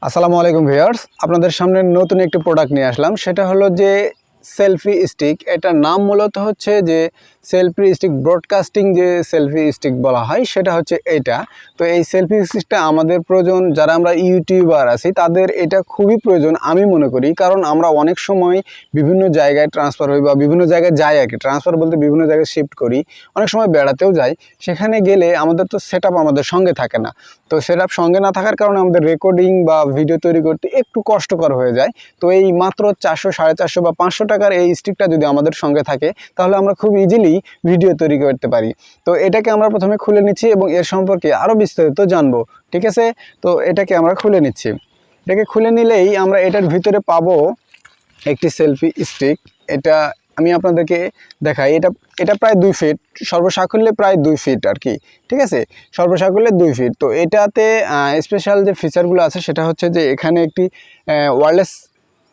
আসসালামু আলাইকুম ভিউয়ার্স, আপনাদের সামনে নতুন একটি প্রোডাক্ট নিয়ে আসলাম। সেটা হলো যে সেলফি স্টিক। এটার নাম মূলত হচ্ছে যে সেলফি স্টিক ব্রডকাস্টিং, যে সেলফি স্টিক বলা হয় সেটা হচ্ছে এটা। তো এই সেলফি স্টিকটা আমাদের প্রয়োজন, যারা আমরা ইউটিউবার আছি তাদের এটা খুবই প্রয়োজন আমি মনে করি। কারণ আমরা অনেক সময় বিভিন্ন জায়গায় ট্রান্সফার হই বা বিভিন্ন জায়গায় যাই আর কি, ট্রান্সফার বলতে বিভিন্ন জায়গায় শিফট করি, অনেক সময় বেড়াতেও যাই। সেখানে গেলে আমাদের তো সেট আমাদের সঙ্গে থাকে না। তো সেট সঙ্গে না থাকার কারণে আমাদের রেকর্ডিং বা ভিডিও তৈরি করতে একটু কষ্টকর হয়ে যায়। তো এই মাত্র 400, 450 বা 500 টাকার এই স্টিকটা যদি আমাদের সঙ্গে থাকে তাহলে আমরা খুব ইজিলি ভিডিও তৈরি করতে পারি। তো এটাকে আমরা প্রথমে খুলে নিচ্ছি এবং এর সম্পর্কে আরও বিস্তারিত জানবো। ঠিক আছে, তো এটাকে আমরা খুলে নিচ্ছি। এটাকে খুলে নিলেই আমরা এটার ভিতরে পাবো একটি সেলফি স্টিক। এটা আমি আপনাদেরকে দেখাই। এটা প্রায় 2 ফিট, সর্বসাকুল্যে প্রায় 2 ফিট আর কি। ঠিক আছে, সর্বসাকুল্যে 2 ফিট। তো এটাতে স্পেশাল যে ফিচারগুলো আছে সেটা হচ্ছে যে এখানে একটি ওয়্যারলেস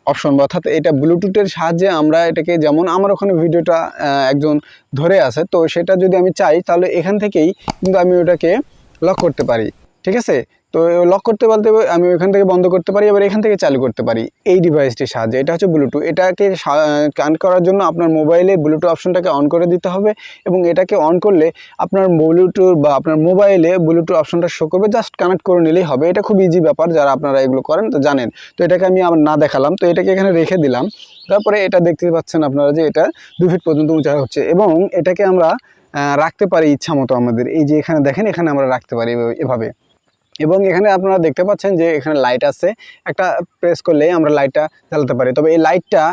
অপশন, অর্থাৎ এটা ব্লুটুথের সাহায্যে আমরা এটাকে, যেমন আমার ওখানে ভিডিওটা একজন ধরে আছে, তো সেটা যদি আমি চাই তাহলে এখান থেকেই কিন্তু আমি ওটাকে লক করতে পারি। ঠিক আছে, তো লক করতে বলতে আমি এখান থেকে বন্ধ করতে পারি, এবার এখান থেকে চালু করতে পারি এই ডিভাইসটির সাহায্যে। এটা হচ্ছে ব্লুটুথ। এটাকে কানেক্ট করার জন্য আপনার মোবাইলে ব্লুটুথ অপশনটাকে অন করে দিতে হবে এবং এটাকে অন করলে আপনার ব্লুটুথ বা আপনার মোবাইলে ব্লুটুথ অপশনটা শো করবে। জাস্ট কানেক্ট করে নিলেই হবে। এটা খুব ইজি ব্যাপার, যারা আপনারা এগুলো করেন তো জানেন। তো এটাকে আমি আমার না দেখালাম, তো এটাকে এখানে রেখে দিলাম। তারপরে এটা দেখতে পাচ্ছেন আপনারা যে এটা 2 ফিট পর্যন্ত উঁচা হচ্ছে এবং এটাকে আমরা রাখতে পারি ইচ্ছা মতো আমাদের। এই যে এখানে দেখেন, এখানে আমরা রাখতে পারি এভাবে। এবং এখানে আপনারা দেখতে পাচ্ছেন যে এখানে লাইট আছে, একটা প্রেস করলে আমরা লাইটটা জ্বালাতে পারি। তবে এই লাইটটা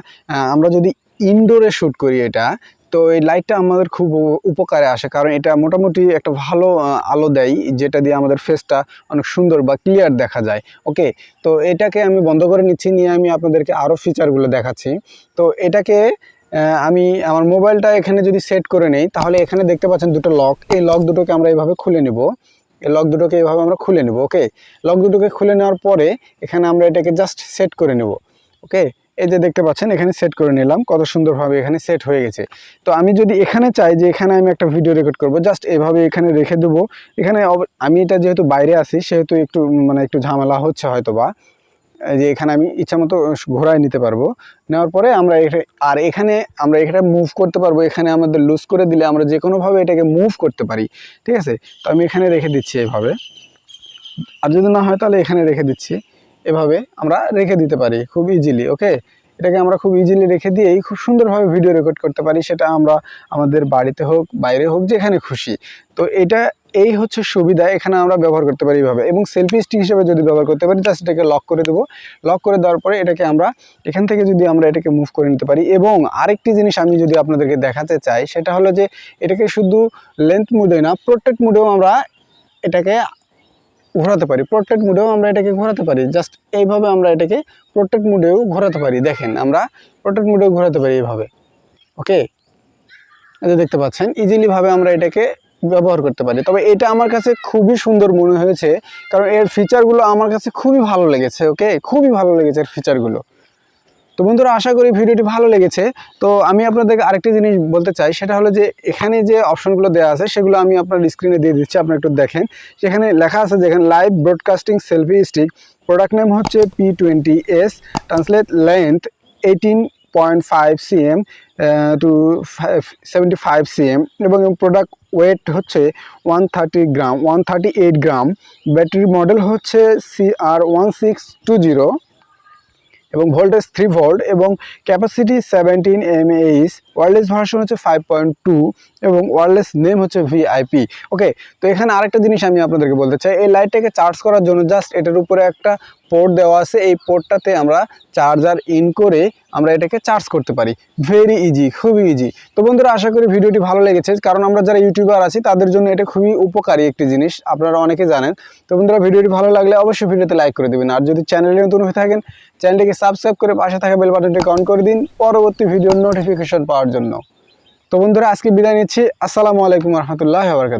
আমরা যদি ইনডোরে শ্যুট করি এটা, তো এই লাইটটা আমাদের খুব উপকারে আসে, কারণ এটা মোটামুটি একটা ভালো আলো দেয়, যেটা দিয়ে আমাদের ফেসটা অনেক সুন্দর বা ক্লিয়ার দেখা যায়। ওকে, তো এটাকে আমি বন্ধ করে নিচ্ছি, নিয়ে আমি আপনাদেরকে আরও ফিচারগুলো দেখাচ্ছি। তো এটাকে আমি আমার মোবাইলটা এখানে যদি সেট করে নেই, তাহলে এখানে দেখতে পাচ্ছেন দুটো লক। এই লক দুটোকে আমরা এইভাবে খুলে নেব। এই লক দুটোকে এইভাবে আমরা খুলে নেব। ওকে, লক দুটোকে খুলে নেওয়ার পরে এখানে আমরা এটাকে জাস্ট সেট করে নেব। ওকে, এই যে দেখতে পাচ্ছেন এখানে সেট করে নিলাম, কত সুন্দরভাবে এখানে সেট হয়ে গেছে। তো আমি যদি এখানে চাই যে এখানে আমি একটা ভিডিও রেকর্ড করব, জাস্ট এভাবে এখানে রেখে দেবো। এখানে আমি এটা যেহেতু বাইরে আছি সেহেতু একটু ঝামেলা হচ্ছে হয়তো বা, যে এখানে আমি ইচ্ছা মতো ঘোরায় নিতে পারবো। নেওয়ার পরে আমরা এখানে আমরা এটা মুভ করতে পারবো। এখানে আমাদের লুজ করে দিলে আমরা যে কোনোভাবে এটাকে মুভ করতে পারি। ঠিক আছে, তো আমি এখানে রেখে দিচ্ছি এভাবে। আর যদি না হয় তাহলে এখানে রেখে দিচ্ছি। এভাবে আমরা রেখে দিতে পারি খুব ইজিলি। ওকে, এটাকে আমরা খুব ইজিলি রেখে দিয়েই খুব সুন্দরভাবে ভিডিও রেকর্ড করতে পারি, সেটা আমরা আমাদের বাড়িতে হোক বাইরে হোক যেখানে খুশি। তো এই হচ্ছে সুবিধা, এখানে আমরা ব্যবহার করতে পারি এইভাবে। এবং সেলফি স্টিক হিসেবে যদি ব্যবহার করতে পারি, জাস্ট এটাকে লক করে দেবো। লক করে দেওয়ার পরে এটাকে আমরা এখান থেকে যদি আমরা এটাকে মুভ করে নিতে পারি। এবং আরেকটি জিনিস আমি যদি আপনাদেরকে দেখাতে চাই, সেটা হলো যে এটাকে শুধু লেন্থ মুডে না, পোর্ট্রেট মুডেও আমরা এটাকে ঘোরাতে পারি। পোর্ট্রেট মুডেও আমরা এটাকে ঘোরাতে পারি। জাস্ট এইভাবে আমরা এটাকে পোর্ট্রেট মুডেও ঘোরাতে পারি। দেখেন, আমরা পোর্ট্রেট মুডেও ঘোরাতে পারি এইভাবে। ওকে, এই যে দেখতে পাচ্ছেন ইজিলি ভাবে আমরা এটাকে ব্যবহার করতে পারি। তবে এটা আমার কাছে খুবই সুন্দর মনে হয়েছে, কারণ এর ফিচারগুলো আমার কাছে খুবই ভালো লেগেছে। ওকে, খুবই ভালো লেগেছে এর ফিচারগুলো। তো বন্ধুরা, আশা করি ভিডিওটি ভালো লেগেছে। তো আমি আপনাদেরকে আরেকটি জিনিস বলতে চাই, সেটা হলো যে এখানে যে অপশনগুলো দেওয়া আছে সেগুলো আমি আপনার স্ক্রিনে দিয়ে দিচ্ছি, আপনারা একটু দেখেন। সেখানে লেখা আছে যেখানে live broadcasting selfie stick, product name হচ্ছে P20S, translate length 18.5 cm to 75 cm, এবং প্রোডাক্ট ওয়েট হচ্ছে 138 গ্রাম। ব্যাটারি মডেল হচ্ছে CR1620 এবং ভোল্টেজ 3 ভোল্ট এবং ক্যাপাসিটি 17 mAh। ওয়্যারলেস ভার্সন হচ্ছে 5.2 এবং ওয়্যারলেস নেম হচ্ছে VIP। ওকে, তো এখানে আরেকটা জিনিস আমি আপনাদেরকে বলতে চাই, এই লাইটটাকে চার্জ করার জন্য জাস্ট এটার উপরে একটা পোর্ট দেওয়া আছে। এই পোর্টটাতে আমরা চার্জার ইন করে আমরা এটাকে চার্জ করতে পারি। ভেরি ইজি, খুবই ইজি। তো বন্ধুরা, আশা করি ভিডিওটি ভালো লেগেছে, কারণ আমরা যারা ইউটিউবার আছি তাদের জন্য এটা খুবই উপকারী একটি জিনিস, আপনারা অনেকে জানেন। তো বন্ধুরা, ভিডিওটি ভালো লাগলে অবশ্যই ভিডিওতে লাইক করে দেবেন। আর যদি চ্যানেলে নতুন হয়ে থাকেন, চ্যানেলটিকে সাবস্ক্রাইব করে পাশে থাকা বেল বাটনটিকে অন করে দিন পরবর্তী ভিডিওর নোটিফিকেশন পাওয়ার জন্য। তো বন্ধুরা, আজকে বিদায় নিচ্ছি। আসসালামু আলাইকুম রহমতুল্লাহি ওয়া বারাকাতুহু।